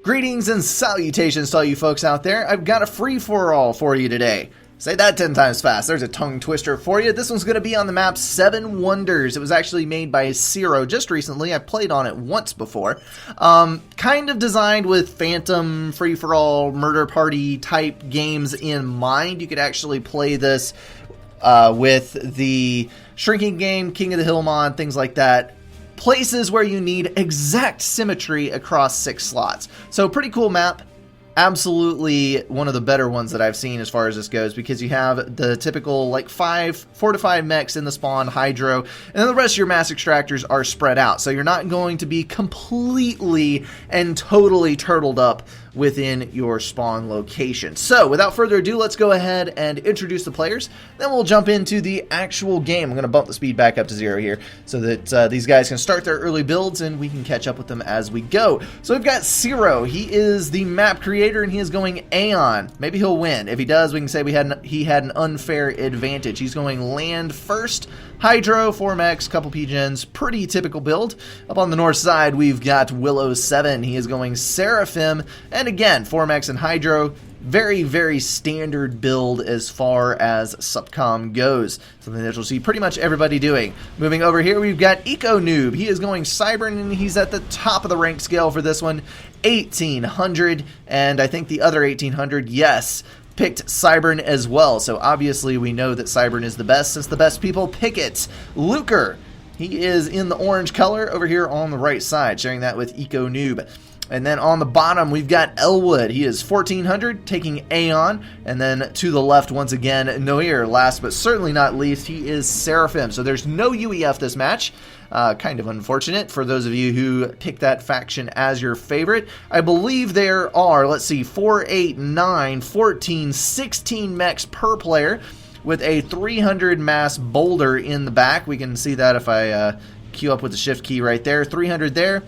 Greetings and salutations to all you folks out there. I've got a free-for-all for you today. Say that 10 times fast. There's a tongue twister for you. This one's going to be on the map 7 Wonders. It was actually made by Zero just recently. I played on it once before. Kind of designed with Phantom, free-for-all, murder party type games in mind. You could actually play this with the Shrinking Game, King of the Hill mod, things like that. Places where you need exact symmetry across 6 slots. So pretty cool map. Absolutely one of the better ones that I've seen as far as this goes, because you have the typical like 4 to 5 mechs in the spawn, Hydro, and then the rest of your mass extractors are spread out. So you're not going to be completely and totally turtled up within your spawn location. So without further ado, let's go ahead and introduce the players. Then we'll jump into the actual game. I'm going to bump the speed back up to 0 here so that these guys can start their early builds and we can catch up with them as we go. So we've got Zero. He is the map creator and he is going Aeon. Maybe he'll win. If he does, we can say he had an unfair advantage. He's going land first, Hydro, 4 mechs, couple P-gens, pretty typical build. Up on the north side, we've got Willow 7. He is going Seraphim, and again, 4 mechs and Hydro. Very, very standard build as far as Subcom goes. Something that you'll see pretty much everybody doing. Moving over here, we've got Eco Noob. He is going Cybern, and he's at the top of the rank scale for this one. 1800, and I think the other 1800, yes, picked Cybern as well. So obviously we know that Cybern is the best since the best people pick it. Luker, he is in the orange color over here on the right side, sharing that with Eco Noob. And then on the bottom, we've got Elwood. He is 1400, taking Aeon. And then to the left, once again, Noir. Last but certainly not least, he is Seraphim. So there's no UEF this match. Kind of unfortunate for those of you who picked that faction as your favorite. I believe there are, let's see, 4, 8, 9, 14, 16 mechs per player with a 300 mass boulder in the back. We can see that if I queue up with the shift key right there. 300 there.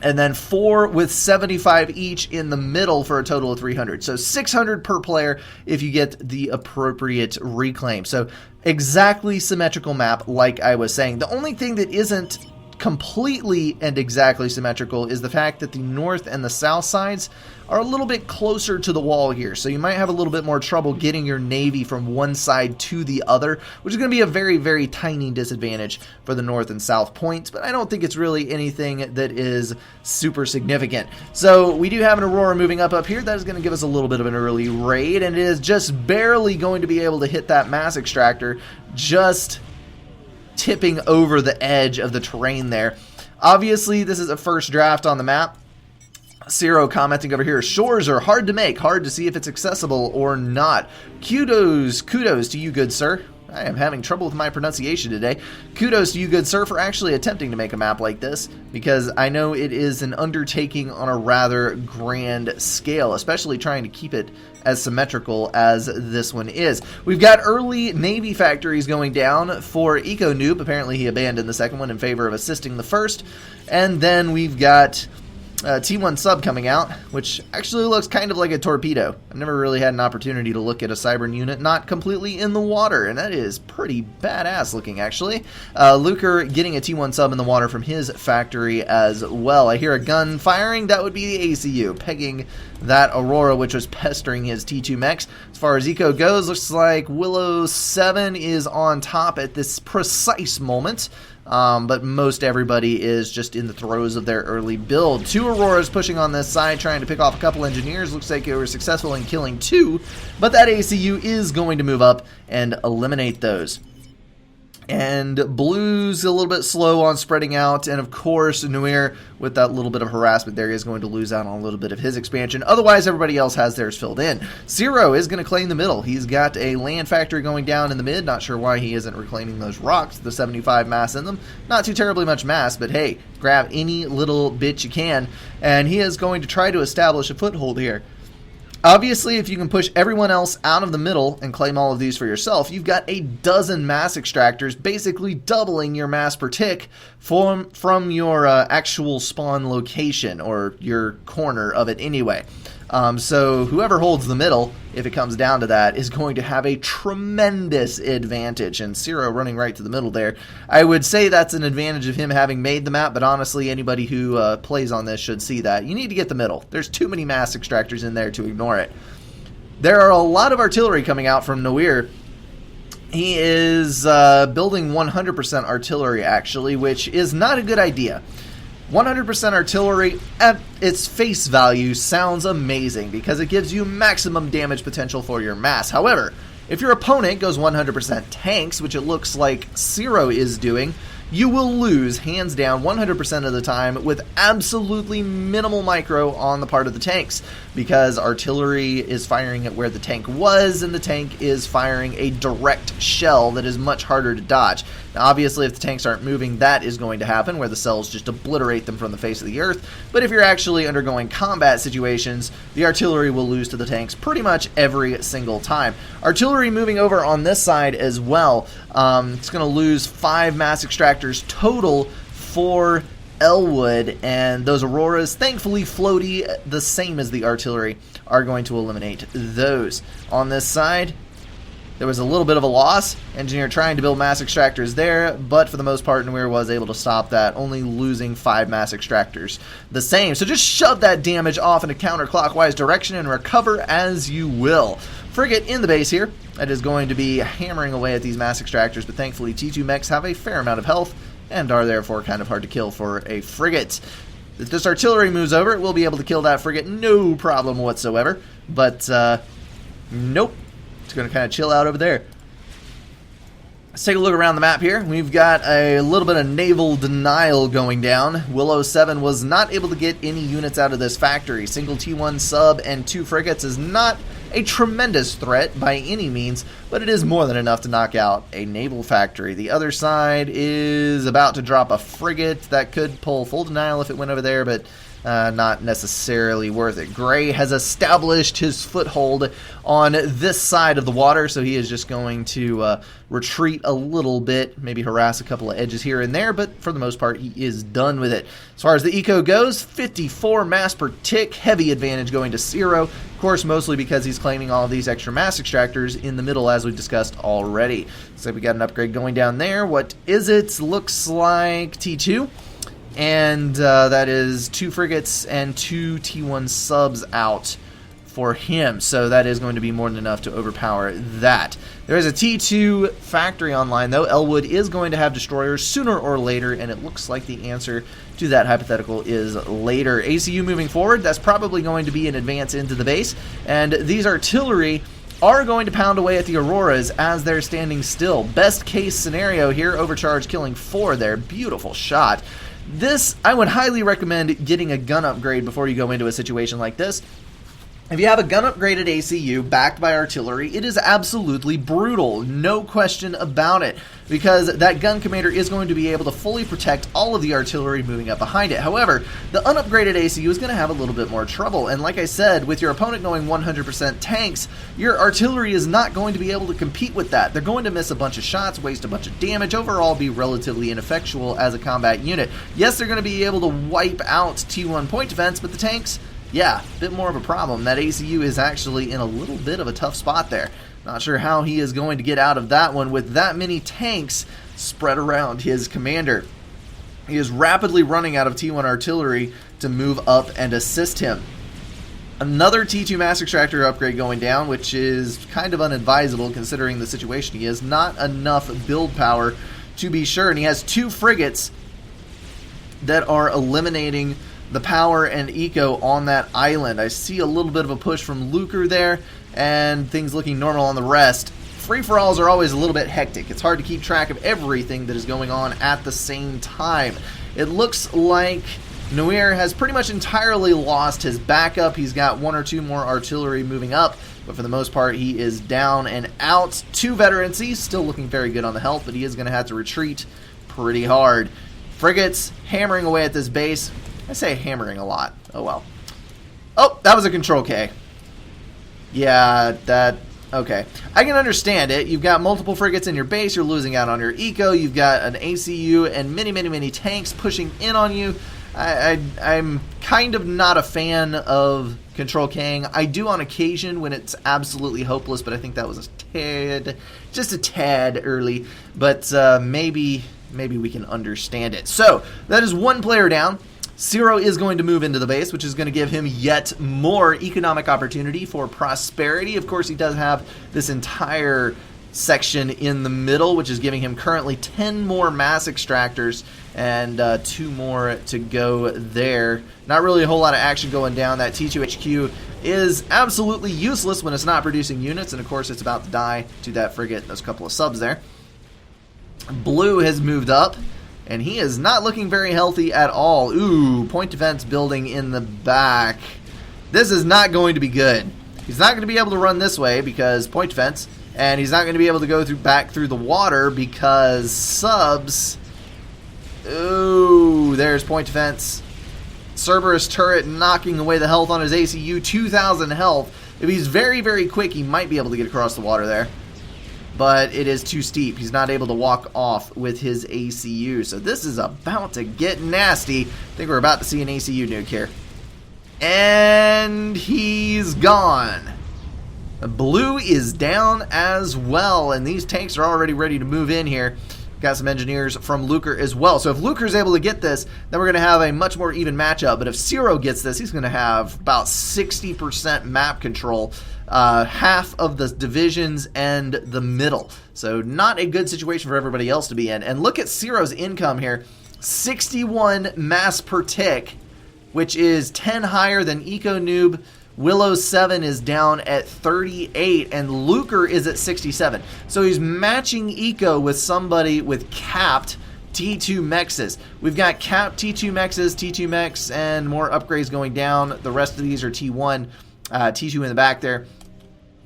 And then 4 with 75 each in the middle for a total of 300. So 600 per player if you get the appropriate reclaim. So exactly symmetrical map, like I was saying. The only thing that isn't completely and exactly symmetrical is the fact that the north and the south sides are a little bit closer to the wall here, so you might have a little bit more trouble getting your navy from one side to the other, which is going to be a very, very tiny disadvantage for the north and south points, but I don't think it's really anything that is super significant. So we do have an Aurora moving up here. That is going to give us a little bit of an early raid, and it is just barely going to be able to hit that mass extractor, just tipping over the edge of the terrain there. Obviously, this is a first draft on the map. Zero commenting over here, shores are hard to make, hard to see if it's accessible or not. Kudos to you, good sir. I am having trouble with my pronunciation today. Kudos to you, good sir, for actually attempting to make a map like this, because I know it is an undertaking on a rather grand scale, especially trying to keep it as symmetrical as this one is. We've got early Navy factories going down for Eco Noob. Apparently he abandoned the second one in favor of assisting the first. And then we've got T1 sub coming out, which actually looks kind of like a torpedo. I've never really had an opportunity to look at a Cybern unit not completely in the water, and that is pretty badass looking, actually. Luker getting a T1 sub in the water from his factory as well. I hear a gun firing. That would be the ACU, pegging that Aurora, which was pestering his T2 mechs. As far as Eco goes, looks like Willow 7 is on top at this precise moment. But most everybody is just in the throes of their early build. 2 Auroras pushing on this side, trying to pick off a couple engineers. Looks like they were successful in killing 2, but that ACU is going to move up and eliminate those. And Blue's a little bit slow on spreading out, and of course Noir, with that little bit of harassment there, is going to lose out on a little bit of his expansion. Otherwise, everybody else has theirs filled in. Zero is going to claim the middle. He's got a land factory going down in the mid. Not sure why he isn't reclaiming those rocks, the 75 mass in them. Not too terribly much mass, but hey, grab any little bit you can. And he is going to try to establish a foothold here. Obviously, if you can push everyone else out of the middle and claim all of these for yourself, you've got a dozen mass extractors, basically doubling your mass per tick from your actual spawn location, or your corner of it anyway. So whoever holds the middle, if it comes down to that, is going to have a tremendous advantage. And Zero running right to the middle there, I would say that's an advantage of him having made the map, but honestly, anybody who plays on this should see that. You need to get the middle. There's too many mass extractors in there to ignore it. There are a lot of artillery coming out from Noir. He is building 100% artillery, actually, which is not a good idea. 100% artillery, at its face value, sounds amazing because it gives you maximum damage potential for your mass. However, if your opponent goes 100% tanks, which it looks like Zero is doing, you will lose, hands down, 100% of the time with absolutely minimal micro on the part of the tanks, because artillery is firing at where the tank was, and the tank is firing a direct shell that is much harder to dodge. Now, obviously, if the tanks aren't moving, that is going to happen, where the cells just obliterate them from the face of the earth. But if you're actually undergoing combat situations, the artillery will lose to the tanks pretty much every single time. Artillery moving over on this side as well. It's going to lose 5 mass extractors total for Elwood, and those Auroras, thankfully floaty, the same as the artillery, are going to eliminate those. On this side, there was a little bit of a loss. Engineer trying to build mass extractors there, but for the most part, Noir was able to stop that, only losing 5 mass extractors. The same, so just shove that damage off in a counterclockwise direction and recover as you will. Frigate in the base here. That is going to be hammering away at these mass extractors, but thankfully T2 mechs have a fair amount of health and are therefore kind of hard to kill for a frigate. If this artillery moves over, it will be able to kill that frigate, no problem whatsoever, but nope. It's going to kind of chill out over there. Let's take a look around the map here. We've got a little bit of naval denial going down. Willow 7 was not able to get any units out of this factory. Single T1 sub and 2 frigates is not a tremendous threat by any means, but it is more than enough to knock out a naval factory. The other side is about to drop a frigate that could pull full denial if it went over there, but not necessarily worth it. Gray has established his foothold on this side of the water, so he is just going to retreat a little bit, maybe harass a couple of edges here and there, but for the most part, he is done with it. As far as the eco goes, 54 mass per tick, heavy advantage going to Zero, of course, mostly because he's claiming all of these extra mass extractors in the middle, as we discussed already. So we got an upgrade going down there. What is it? Looks like T2. And that is 2 frigates and 2 T1 subs out for him. So that is going to be more than enough to overpower that. There is a T2 factory online, though. Elwood is going to have destroyers sooner or later, and it looks like the answer to that hypothetical is later. ACU moving forward, that's probably going to be an advance into the base. And these artillery are going to pound away at the Auroras as they're standing still. Best case scenario here, overcharge killing 4 there. Beautiful shot. This, I would highly recommend getting a gun upgrade before you go into a situation like this. If you have a gun upgraded ACU backed by artillery, it is absolutely brutal, no question about it, because that gun commander is going to be able to fully protect all of the artillery moving up behind it. However, the unupgraded ACU is going to have a little bit more trouble, and like I said, with your opponent going 100% tanks, your artillery is not going to be able to compete with that. They're going to miss a bunch of shots, waste a bunch of damage, overall be relatively ineffectual as a combat unit. Yes, they're going to be able to wipe out T1 point defense, but the tanks, yeah, a bit more of a problem. That ACU is actually in a little bit of a tough spot there. Not sure how he is going to get out of that one with that many tanks spread around his commander. He is rapidly running out of T1 artillery to move up and assist him. Another T2 mass extractor upgrade going down, which is kind of unadvisable considering the situation he is. Not enough build power to be sure, and he has 2 frigates that are eliminating the power and eco on that island. I see a little bit of a push from Lucre there, and things looking normal on the rest. Free-for-alls are always a little bit hectic. It's hard to keep track of everything that is going on at the same time. It looks like Noir has pretty much entirely lost his backup. He's got 1 or 2 more artillery moving up, but for the most part, he is down and out. 2 veterans. He's still looking very good on the health, but he is going to have to retreat pretty hard. Frigates hammering away at this base. I say hammering a lot. Oh, well. Oh, that was a control K. Yeah, that... Okay. I can understand it. You've got multiple frigates in your base. You're losing out on your eco. You've got an ACU and many, many, many tanks pushing in on you. I'm kind of not a fan of Control Kang. I do on occasion when it's absolutely hopeless, but I think that was just a tad early. But maybe we can understand it. So that is one player down. Zero is going to move into the base, which is going to give him yet more economic opportunity for prosperity. Of course, he does have this entire section in the middle, which is giving him currently 10 more mass extractors and 2 more to go there. Not really a whole lot of action going down. That T2HQ is absolutely useless when it's not producing units, and of course it's about to die to that frigate and those couple of subs there. Blue has moved up, and he is not looking very healthy at all. Ooh, point defense building in the back. This is not going to be good. He's not going to be able to run this way because point defense, and he's not going to be able to go back through the water because subs. Ooh, there's point defense. Cerberus turret knocking away the health on his ACU, 2,000 health. If he's very, very quick, he might be able to get across the water there. But it is too steep. He's not able to walk off with his ACU. So this is about to get nasty. I think we're about to see an ACU nuke here. And he's gone. Blue is down as well. And these tanks are already ready to move in here. Got some engineers from Luker as well. So if Luker's able to get this, then we're going to have a much more even matchup. But if Zero gets this, he's going to have about 60% map control. Half of the divisions and the middle. So not a good situation for everybody else to be in. And look at Zero's income here. 61 mass per tick, which is 10 higher than Eco Noob. Willow 7 is down at 38, and Luker is at 67. So he's matching Eco with somebody with capped T2 mexes. We've got capped T2 mexes, T2 mex, and more upgrades going down. The rest of these are T1, T2 in the back there.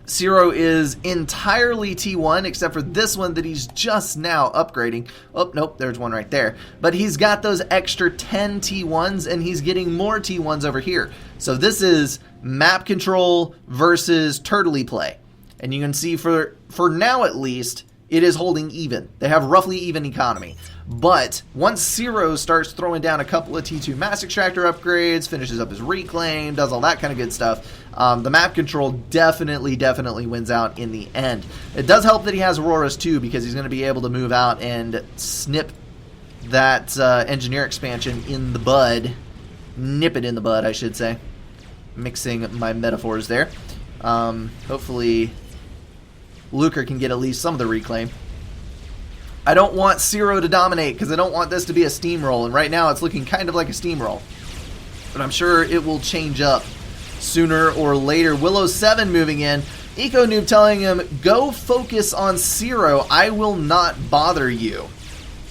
Zero is entirely T1, except for this one that he's just now upgrading. Oh, nope, there's one right there. But he's got those extra 10 T1s, and he's getting more T1s over here. So this is map control versus turtley play. And you can see for now at least, it is holding even. They have roughly even economy. But once Zero starts throwing down a couple of T2 mass extractor upgrades, finishes up his reclaim, does all that kind of good stuff, the map control definitely wins out in the end. It does help that he has Auroras too, because he's going to be able to move out and snip that engineer expansion in the bud. Nip it in the bud, I should say. Mixing my metaphors there. Hopefully Luker can get at least some of the reclaim. I don't want Zero to dominate because I don't want this to be a steamroll, and right now it's looking kind of like a steamroll. But I'm sure it will change up sooner or later. Willow 7 moving in. Eco Noob telling him, go focus on Zero. I will not bother you.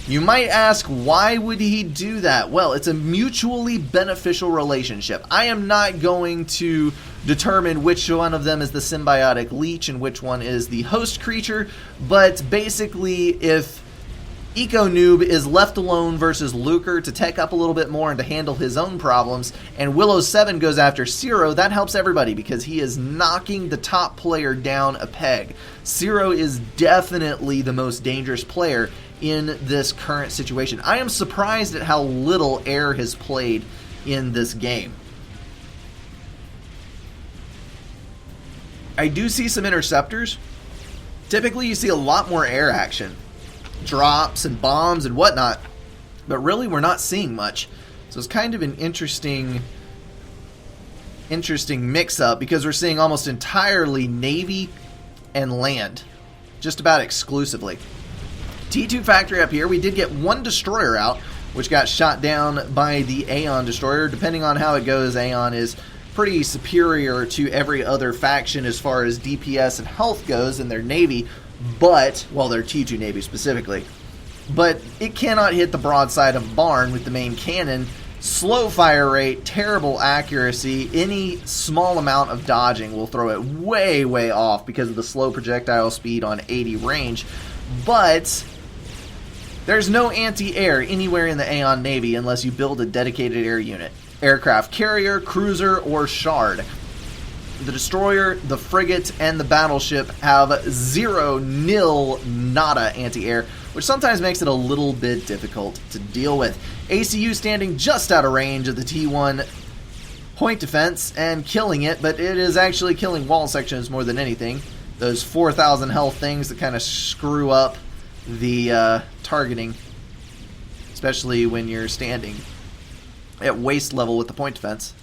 You might ask, why would he do that? Well, it's a mutually beneficial relationship. I am not going to determine which one of them is the symbiotic leech and which one is the host creature, but basically if Eco Noob is left alone versus Luker to tech up a little bit more and to handle his own problems, and Willow 7 goes after Zero, that helps everybody because he is knocking the top player down a peg. Zero is definitely the most dangerous player in this current situation. I am surprised at how little air has played in this game. I do see some interceptors. Typically you see a lot more air action. Drops and bombs and whatnot. But really we're not seeing much. So it's kind of an interesting mix-up because we're seeing almost entirely Navy and land. Just about exclusively. T2 factory up here. We did get one destroyer out, which got shot down by the Aeon destroyer. Depending on how it goes, Aeon is pretty superior to every other faction as far as DPS and health goes in their Navy, but, well, their T2 Navy specifically. But it cannot hit the broadside of Barn with the main cannon. Slow fire rate, terrible accuracy. Any small amount of dodging will throw it way, way off because of the slow projectile speed on 80 range. But there's no anti-air anywhere in the Aeon Navy unless you build a dedicated air unit. Aircraft carrier, cruiser, or shard. the destroyer, the frigate, and the battleship have 0, nil, nada anti-air, which sometimes makes it a little bit difficult to deal with. ACU standing just out of range of the T1 point defense and killing it, but it is actually killing wall sections more than anything. Those 4,000 health things that kind of screw up the targeting, especially when you're standing at waist level with the point defense.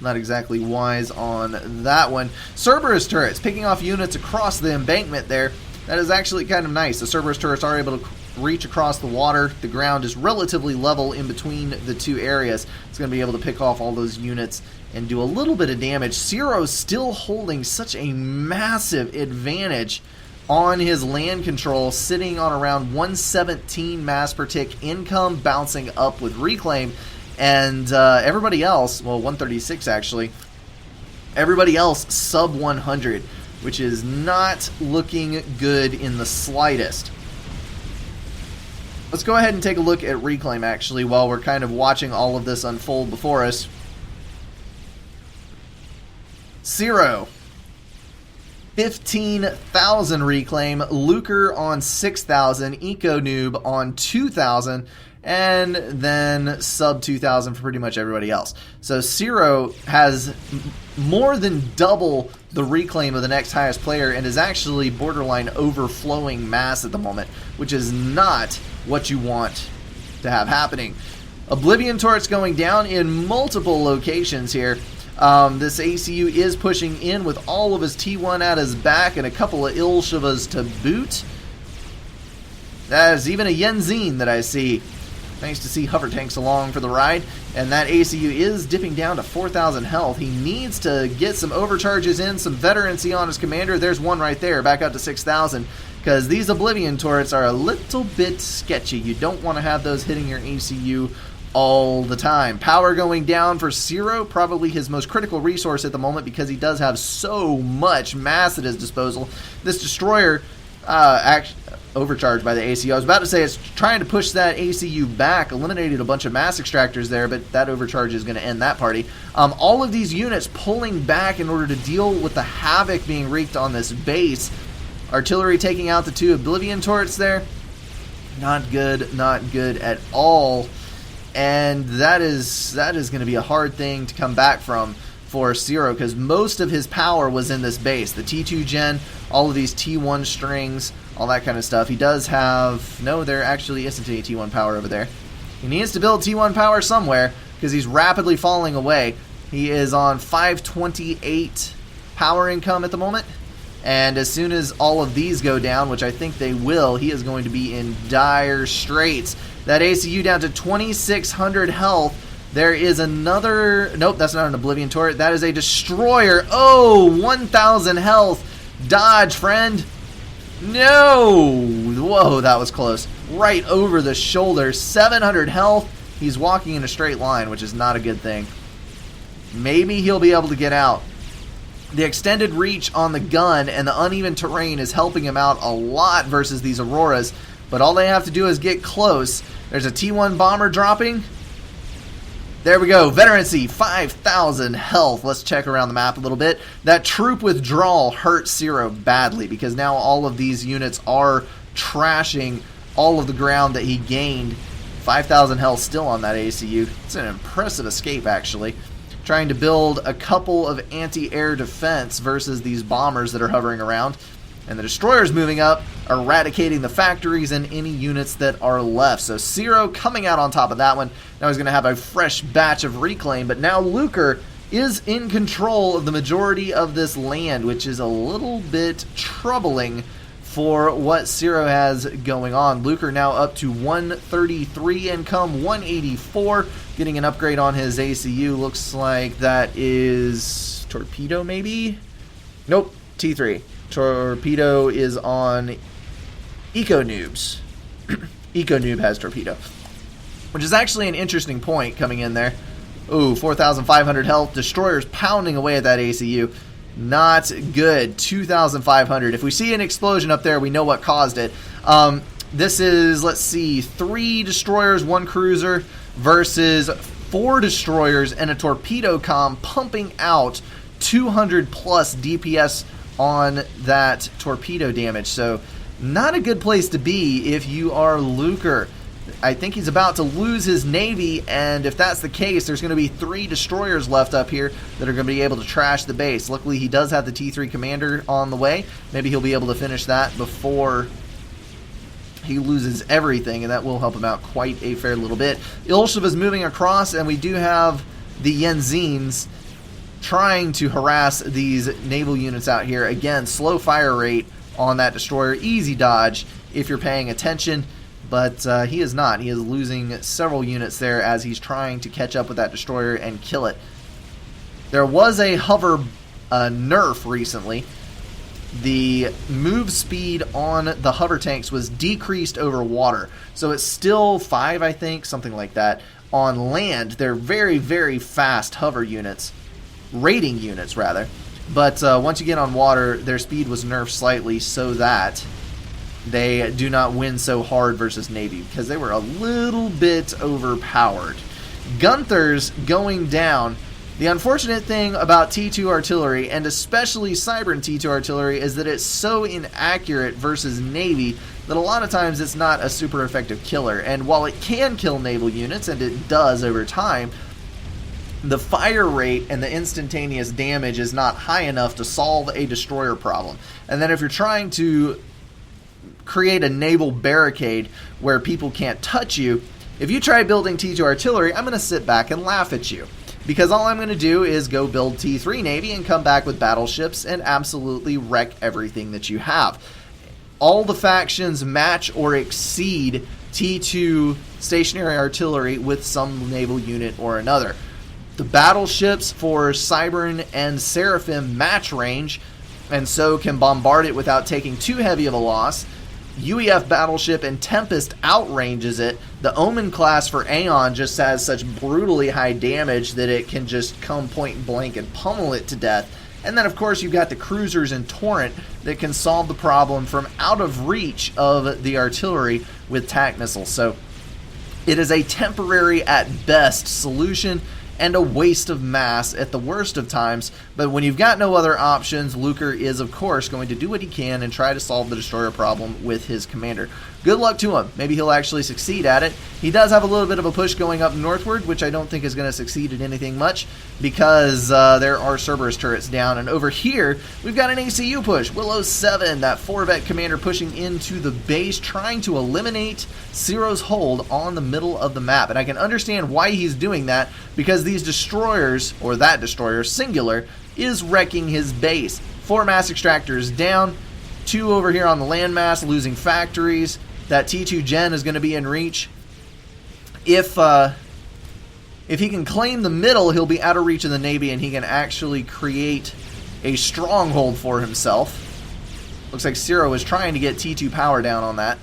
Not exactly wise on that one. Cerberus turrets picking off units across the embankment there. That is actually kind of nice. The Cerberus turrets are able to reach across the water. The ground is relatively level in between the two areas. It's going to be able to pick off all those units and do a little bit of damage. Ciro's still holding such a massive advantage on his land control, sitting on around 117 mass per tick income, bouncing up with reclaim. And everybody else, well, 136 actually, everybody else sub 100, which is not looking good in the slightest. Let's go ahead and take a look at reclaim actually while we're kind of watching all of this unfold before us. Ciro, 15,000 reclaim, Lucre on 6,000, Eco Noob on 2,000, and then sub 2,000 for pretty much everybody else. So Ciro has more than double the reclaim of the next highest player and is actually borderline overflowing mass at the moment, which is not what you want to have happening. Oblivion turrets going down in multiple locations here. This ACU is pushing in with all of his T1 at his back and a couple of Ilshivas to boot. There's even a Yenzine that I see. Nice to see hover tanks along for the ride. And that ACU is dipping down to 4,000 health. He needs to get some overcharges in, some veterancy on his commander. There's one right there, back up to 6,000. Because these Oblivion turrets are a little bit sketchy. You don't want to have those hitting your ACU all the time. Power going down for Ciro, probably his most critical resource at the moment because he does have so much mass at his disposal. This destroyer overcharged by the ACU. I was about to say it's trying to push that ACU back, eliminated a bunch of mass extractors there, but that overcharge is going to end that party. All of these units pulling back in order to deal with the havoc being wreaked on this base. Artillery taking out the two Oblivion turrets there. Not good at all. And that is going to be a hard thing to come back from for Ciro because most of his power was in this base. The T2 gen, all of these T1 strings, all that kind of stuff. He does have... No, there actually isn't any T1 power over there. He needs to build T1 power somewhere because he's rapidly falling away. He is on 528 power income at the moment. And as soon as all of these go down, which I think they will, he is going to be in dire straits. That ACU down to 2,600 health. There is another... Nope, that's not an Oblivion turret. That is a destroyer. Oh, 1,000 health. Dodge, friend. No! Whoa, that was close. Right over the shoulder. 700 health. He's walking in a straight line, which is not a good thing. Maybe he'll be able to get out. The extended reach on the gun and the uneven terrain is helping him out a lot versus these Auroras. But all they have to do is get close. There's a T1 bomber dropping. There we go. Veterancy, 5,000 health. Let's check around the map a little bit. That troop withdrawal hurt Ciro badly because now all of these units are trashing all of the ground that he gained. 5,000 health still on that ACU. It's an impressive escape, actually. Trying to build a couple of anti-air defense versus these bombers that are hovering around. And the destroyer's moving up, eradicating the factories and any units that are left. So Ciro coming out on top of that one. Now he's going to have a fresh batch of reclaim, but now Lucre is in control of the majority of this land, which is a little bit troubling for what Ciro has going on. Lucre now up to 133 income, 184, getting an upgrade on his ACU. Looks like that is Torpedo, maybe? Nope, T3. Torpedo is on Eco Noobs. Eco Noob has Torpedo, which is actually an interesting point coming in there. Ooh, 4,500 health. Destroyer's pounding away at that ACU. Not good. 2,500. If we see an explosion up there, we know what caused it. This is, let's see, 3 destroyers, 1 cruiser versus 4 destroyers and a torpedo comm pumping out 200 plus DPS on that torpedo damage. So not a good place to be if you are Lucre. I think he's about to lose his navy, and if that's the case, there's going to be 3 destroyers left up here that are going to be able to trash the base. Luckily, he does have the T3 commander on the way. Maybe he'll be able to finish that before he loses everything, and that will help him out quite a fair little bit. Ilshiv is moving across, and we do have the Yenzines trying to harass these naval units out here. Again, slow fire rate on that destroyer. Easy dodge if you're paying attention. But he is not. He is losing several units there as he's trying to catch up with that destroyer and kill it. There was a hover nerf recently. The move speed on the hover tanks was decreased over water. So it's still 5, I think, something like that. On land, they're very, very fast hover units. Raiding units, rather. But once you get on water, their speed was nerfed slightly so that they do not win so hard versus Navy, because they were a little bit overpowered. Gunther's going down. The unfortunate thing about T2 artillery, and especially Cybran T2 artillery, is that it's so inaccurate versus Navy that a lot of times it's not a super effective killer. And while it can kill naval units, and it does over time, the fire rate and the instantaneous damage is not high enough to solve a destroyer problem. And then if you're trying to create a naval barricade where people can't touch you, if you try building T2 artillery, I'm going to sit back and laugh at you. Because all I'm going to do is go build T3 Navy and come back with battleships and absolutely wreck everything that you have. All the factions match or exceed T2 stationary artillery with some naval unit or another. The battleships for Cybran and Seraphim match range, and so can bombard it without taking too heavy of a loss. UEF battleship and Tempest outranges it. The Omen class for Aeon just has such brutally high damage that it can just come point blank and pummel it to death. And then of course you've got the cruisers and Torrent that can solve the problem from out of reach of the artillery with TAC missiles. So it is a temporary at best solution and a waste of mass at the worst of times. But when you've got no other options, Lucre is, of course, going to do what he can and try to solve the destroyer problem with his commander. Good luck to him. Maybe he'll actually succeed at it. He does have a little bit of a push going up northward, which I don't think is going to succeed at anything much, because there are Cerberus turrets down. And over here, we've got an ACU push. Willow 7, that 4-vet commander pushing into the base, trying to eliminate Ciro's hold on the middle of the map. And I can understand why he's doing that, because these destroyers, or that destroyer, singular, is wrecking his base. 4 mass extractors down, 2 over here on the landmass, losing factories. That T2 gen is going to be in reach. If he can claim the middle, he'll be out of reach of the Navy, and he can actually create a stronghold for himself. Looks like Ciro is trying to get T2 power down on that.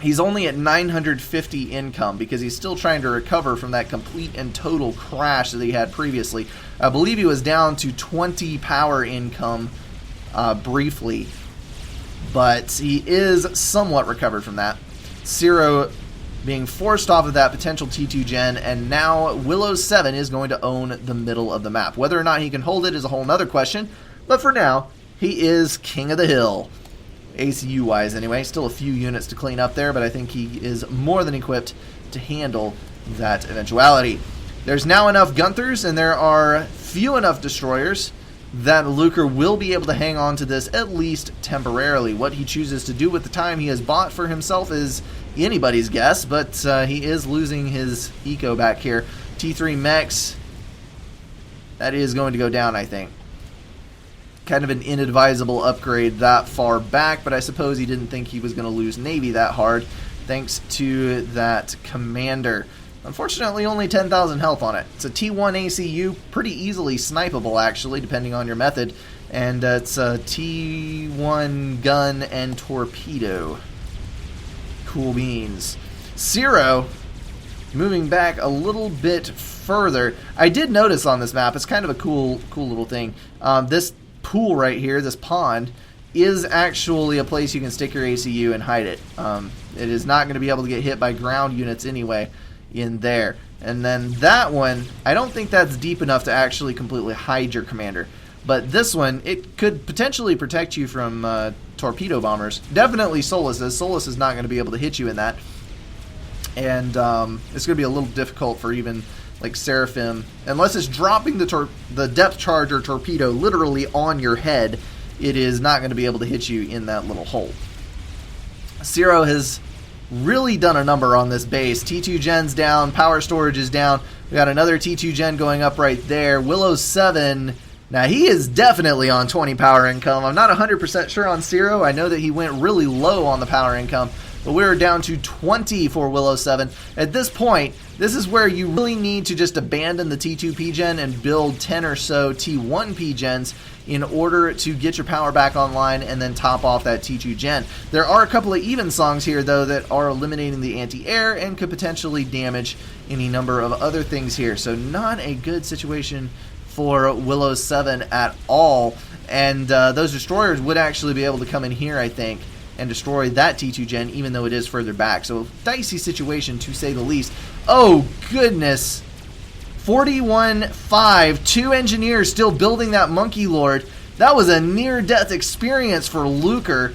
He's only at 950 income because he's still trying to recover from that complete and total crash that he had previously. I believe he was down to 20 power income briefly, but he is somewhat recovered from that. Ciro being forced off of that potential T2 gen, and now Willow 7 is going to own the middle of the map. Whether or not he can hold it is a whole nother question, but for now, he is king of the hill. ACU-wise anyway. Still a few units to clean up there, but I think he is more than equipped to handle that eventuality. There's now enough Gunthers, and there are few enough destroyers that Lucre will be able to hang on to this at least temporarily. What he chooses to do with the time he has bought for himself is anybody's guess, but he is losing his eco back here. T3 mechs, that is going to go down, I think. Kind of an inadvisable upgrade that far back, but I suppose he didn't think he was going to lose Navy that hard, thanks to that commander. Unfortunately, only 10,000 health on it. It's a T1 ACU, pretty easily snipeable, actually, depending on your method. And it's a T1 gun and torpedo. Cool beans. Ciro, moving back a little bit further. I did notice on this map, it's kind of a cool little thing. This pool right here, this pond, is actually a place you can stick your ACU and hide it. It is not going to be able to get hit by ground units anyway. in there. And then that one, I don't think that's deep enough to actually completely hide your commander. But this one, it could potentially protect you from torpedo bombers. Definitely Solus's. Solus is not going to be able to hit you in that. And it's going to be a little difficult for even like Seraphim, unless it's dropping the depth charge or torpedo literally on your head. It is not going to be able to hit you in that little hole. Zero has really done a number on this base. T2 gen's down, power storage is down. We got another T2 gen going up right there. Willow 7, now he is definitely on 20 power income. I'm not 100% sure on Zero. I know that he went really low on the power income, but we're down to 20 for Willow 7. At this point, this is where you really need to just abandon the T2 P-Gen and build 10 or so T1 P-Gens in order to get your power back online and then top off that T2 Gen. There are a couple of even songs here, though, that are eliminating the anti-air and could potentially damage any number of other things here. So not a good situation for Willow 7 at all. And those destroyers would actually be able to come in here, I think, and destroy that T2 Gen, even though it is further back. So, dicey situation, to say the least. Oh, goodness. 41-5. 2 engineers still building that Monkey Lord. That was a near-death experience for Luker.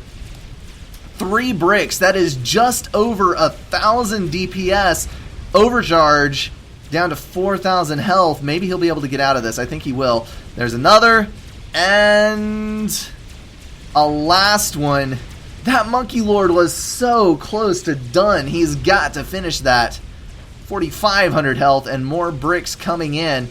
3 bricks. That is just over 1,000 DPS. Overcharge down to 4,000 health. Maybe he'll be able to get out of this. I think he will. There's another. And a last one. That Monkey Lord was so close to done. He's got to finish that. 4,500 health and more bricks coming in.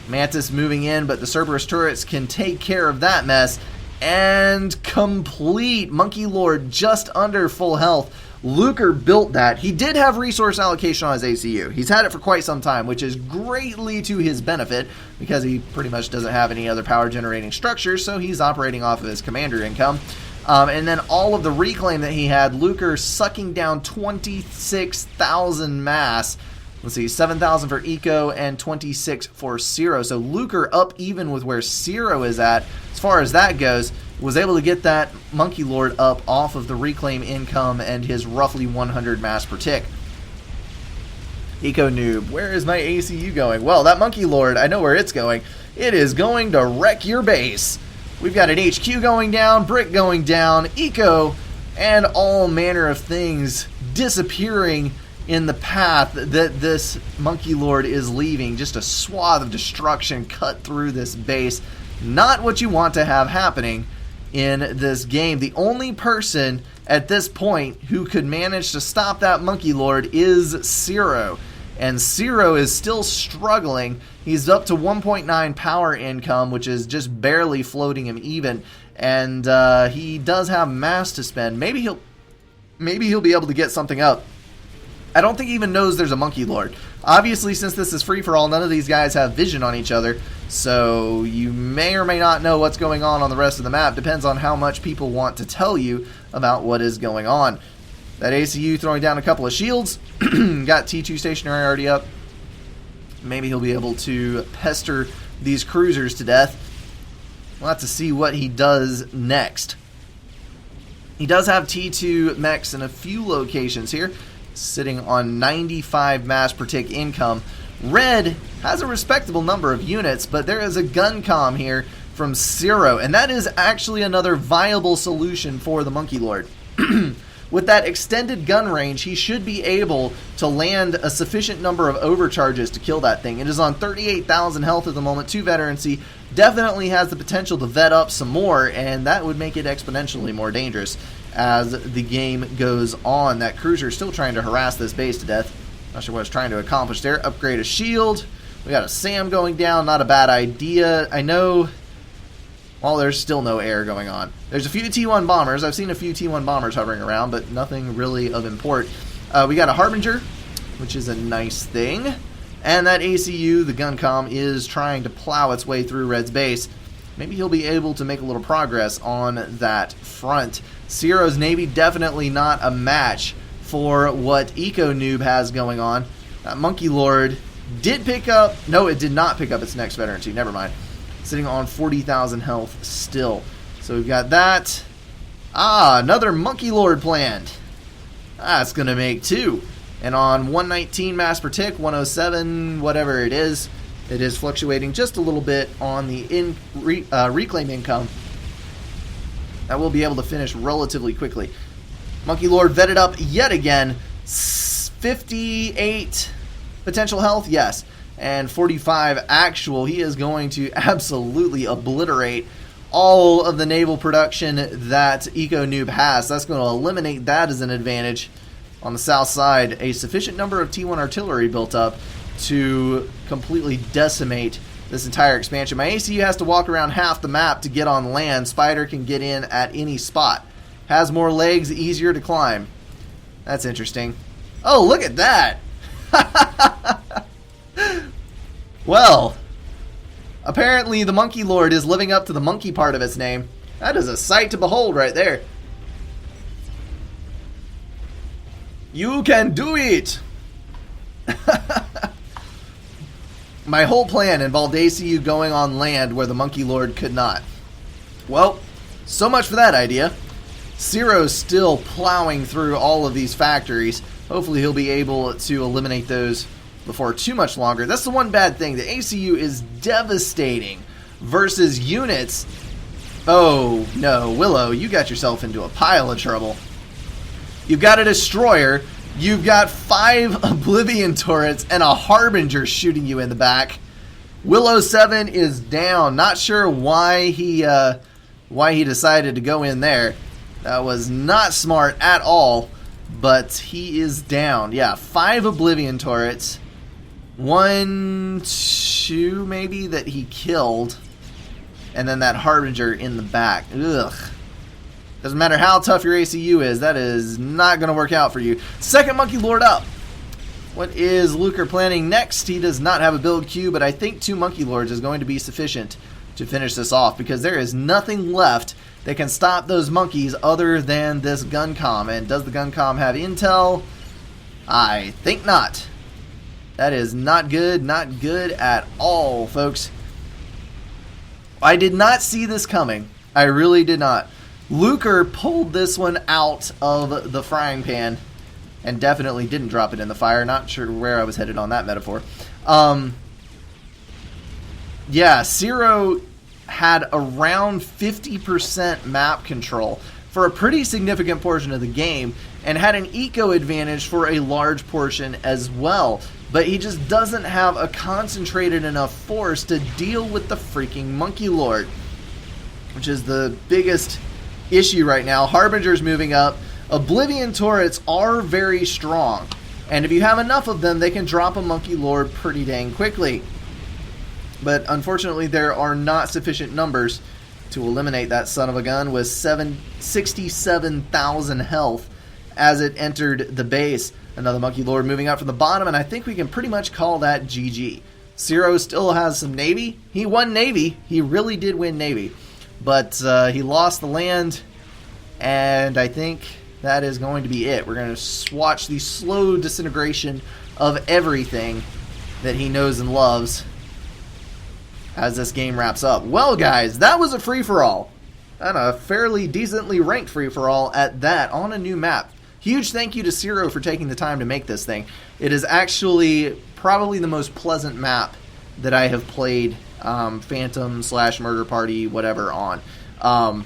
Mantis moving in, but the Cerberus turrets can take care of that mess. And complete. Monkey Lord just under full health. Luker built that. He did have resource allocation on his ACU. He's had it for quite some time, which is greatly to his benefit because he pretty much doesn't have any other power generating structures, so he's operating off of his commander income. And then all of the reclaim that he had, Luker sucking down 26,000 mass. Let's see, 7,000 for Eco and 26 for Zero. So Luker up even with where Zero is at, as far as that goes, was able to get that Monkey Lord up off of the reclaim income and his roughly 100 mass per tick. Eco Noob, where is my ACU going? Well, that Monkey Lord, I know where it's going. It is going to wreck your base. We've got an HQ going down, Brick going down, Eco, and all manner of things disappearing in the path that this Monkey Lord is leaving. Just a swath of destruction cut through this base. Not what you want to have happening in this game. The only person at this point who could manage to stop that Monkey Lord is Zero. And Zero is still struggling. He's up to 1.9 power income, which is just barely floating him even. And he does have mass to spend. Maybe he'll be able to get something up. I don't think he even knows there's a Monkey Lord. Obviously, since this is free-for-all, none of these guys have vision on each other. So you may or may not know what's going on the rest of the map. Depends on how much people want to tell you about what is going on. That ACU throwing down a couple of shields. Got T2 stationary already up. Maybe he'll be able to pester these cruisers to death. We'll have to see what he does next. He does have T2 mechs in a few locations here, sitting on 95 mass per tick income. Red has a respectable number of units, but there is a gun comm here from Zero, and that is actually another viable solution for the Monkey Lord. With that extended gun range, he should be able to land a sufficient number of overcharges to kill that thing. It is on 38,000 health at the moment, 2 veterancy. Definitely has the potential to vet up some more, and that would make it exponentially more dangerous as the game goes on. That cruiser is still trying to harass this base to death. Not sure what it's trying to accomplish there. Upgrade a shield. We got a SAM going down. Not a bad idea. I know... Well, there's still no air going on. There's a few T1 bombers. I've seen a few T1 bombers hovering around, but nothing really of import. We got a Harbinger, which is a nice thing. And that ACU, the gun comm, is trying to plow its way through Red's base. Maybe he'll be able to make a little progress on that front. Zero's Navy definitely not a match for what Eco Noob has going on. That Monkey Lord did pick up... No, it did not pick up its next veterancy. Never mind. Sitting on 40,000 health still. So we've got that. Another Monkey Lord planned. That's going to make 2. And on 119 mass per tick, 107, whatever it is fluctuating just a little bit on the reclaim income. That will be able to finish relatively quickly. Monkey Lord vetted up yet again. 58 potential health, yes. And 45 actual. He is going to absolutely obliterate all of the naval production that Eco Noob has. That's going to eliminate that as an advantage. On the south side, a sufficient number of T1 artillery built up to completely decimate this entire expansion. My ACU has to walk around half the map to get on land. Spider can get in at any spot. Has more legs, easier to climb. That's interesting. Oh, look at that! Well, apparently the Monkey Lord is living up to the monkey part of its name. That is a sight to behold right there. You can do it! My whole plan involved ACU going on land where the Monkey Lord could not. Well, so much for that idea. Ciro's still plowing through all of these factories. Hopefully he'll be able to eliminate those before too much longer. That's the one bad thing. The ACU is devastating versus units. Oh, no. Willow, you got yourself into a pile of trouble. You've got a destroyer. You've got 5 Oblivion turrets and a Harbinger shooting you in the back. Willow 7 is down. Not sure why he decided to go in there. That was not smart at all, but he is down. Yeah, 5 Oblivion turrets. 1, 2 maybe that he killed. And then that Harbinger in the back. Ugh. Doesn't matter how tough your ACU is, that is not going to work out for you. Second Monkey Lord up. What is Luker planning next? He does not have a build queue, but I think 2 Monkey Lords is going to be sufficient to finish this off, because there is nothing left that can stop those monkeys other than this gun comm. And does the gun comm have intel? I think not. That is not good at all, folks. I did not see this coming. I really did not. Luker pulled this one out of the frying pan and definitely didn't drop it in the fire. Not sure where I was headed on that metaphor. Yeah, Ciro had around 50% map control for a pretty significant portion of the game and had an eco advantage for a large portion as well. But he just doesn't have a concentrated enough force to deal with the freaking Monkey Lord, which is the biggest issue right now. Harbinger's moving up. Oblivion turrets are very strong, and if you have enough of them, they can drop a Monkey Lord pretty dang quickly. But unfortunately, there are not sufficient numbers to eliminate that son of a gun with 67,000 health as it entered the base. Another Monkey Lord moving up from the bottom, and I think we can pretty much call that GG. Ciro still has some Navy. He won Navy. He really did win Navy. But he lost the land, and I think that is going to be it. We're going to watch the slow disintegration of everything that he knows and loves as this game wraps up. Well, guys, that was a free-for-all. And a fairly decently ranked free-for-all at that on a new map. Huge thank you to Ciro for taking the time to make this thing. It is actually probably the most pleasant map that I have played Phantom / Murder Party, whatever, on. I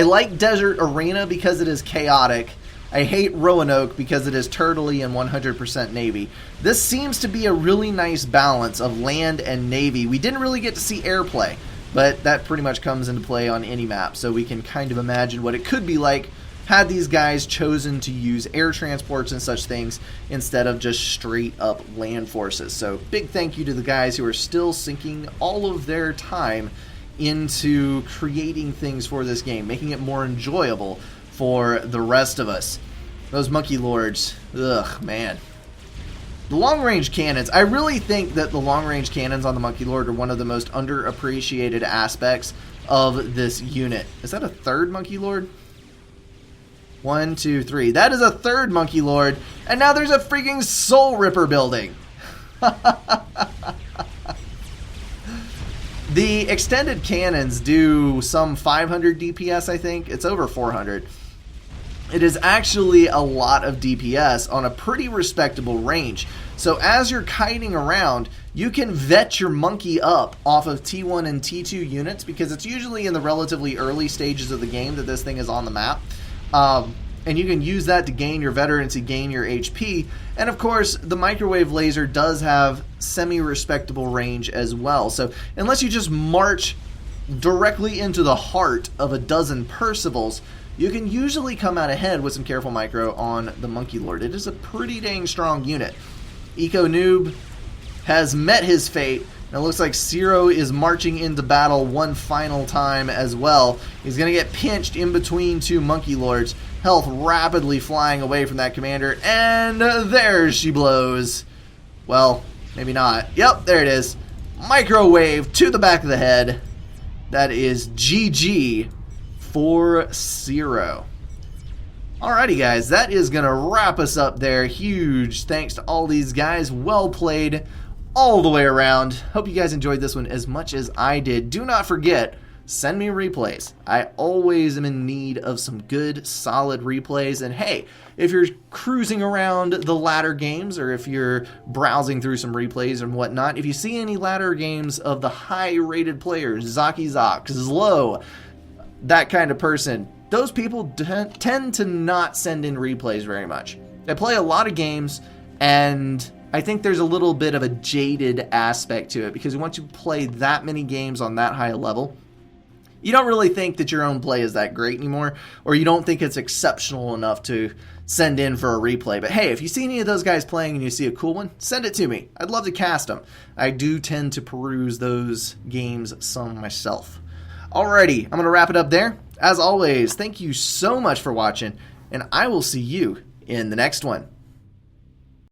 like Desert Arena because it is chaotic. I hate Roanoke because it is turtley and 100% Navy. This seems to be a really nice balance of land and Navy. We didn't really get to see airplay, but that pretty much comes into play on any map, so we can kind of imagine what it could be like had these guys chosen to use air transports and such things instead of just straight up land forces. So big thank you to the guys who are still sinking all of their time into creating things for this game, making it more enjoyable for the rest of us. Those Monkey Lords, ugh, man. The long-range cannons, I really think that the long-range cannons on the Monkey Lord are one of the most underappreciated aspects of this unit. Is that a third Monkey Lord? 1, 2, 3. That is a third Monkey Lord, and now there's a freaking Soul Ripper building. The extended cannons do some 500 DPS, I think. It's over 400. it is actually a lot of DPS on a pretty respectable range. So as you're kiting around, you can vet your monkey up off of T1 and T2 units, because it's usually in the relatively early stages of the game that this thing is on the map. And you can use that to gain your veterancy, gain your HP. And of course, the microwave laser does have semi-respectable range as well. So unless you just march directly into the heart of a dozen Percivals, you can usually come out ahead with some careful micro on the Monkey Lord. It is a pretty dang strong unit. Eco Noob has met his fate. And it looks like Zero is marching into battle one final time as well. He's going to get pinched in between two Monkey Lords. Health rapidly flying away from that commander. And there she blows. Well, maybe not. Yep, there it is. Microwave to the back of the head. That is GG for Zero. Alrighty guys, that is going to wrap us up there. Huge thanks to all these guys. Well played all the way around. Hope you guys enjoyed this one as much as I did. Do not forget, send me replays. I always am in need of some good, solid replays. And hey, if you're cruising around the ladder games, or if you're browsing through some replays and whatnot, if you see any ladder games of the high-rated players, Zaki Zox, Zlo, that kind of person, those people tend to not send in replays very much. They play a lot of games, and I think there's a little bit of a jaded aspect to it, because once you play that many games on that high level, you don't really think that your own play is that great anymore, or you don't think it's exceptional enough to send in for a replay. But hey, if you see any of those guys playing and you see a cool one, send it to me. I'd love to cast them. I do tend to peruse those games some myself. Alrighty, I'm going to wrap it up there. As always, thank you so much for watching, and I will see you in the next one.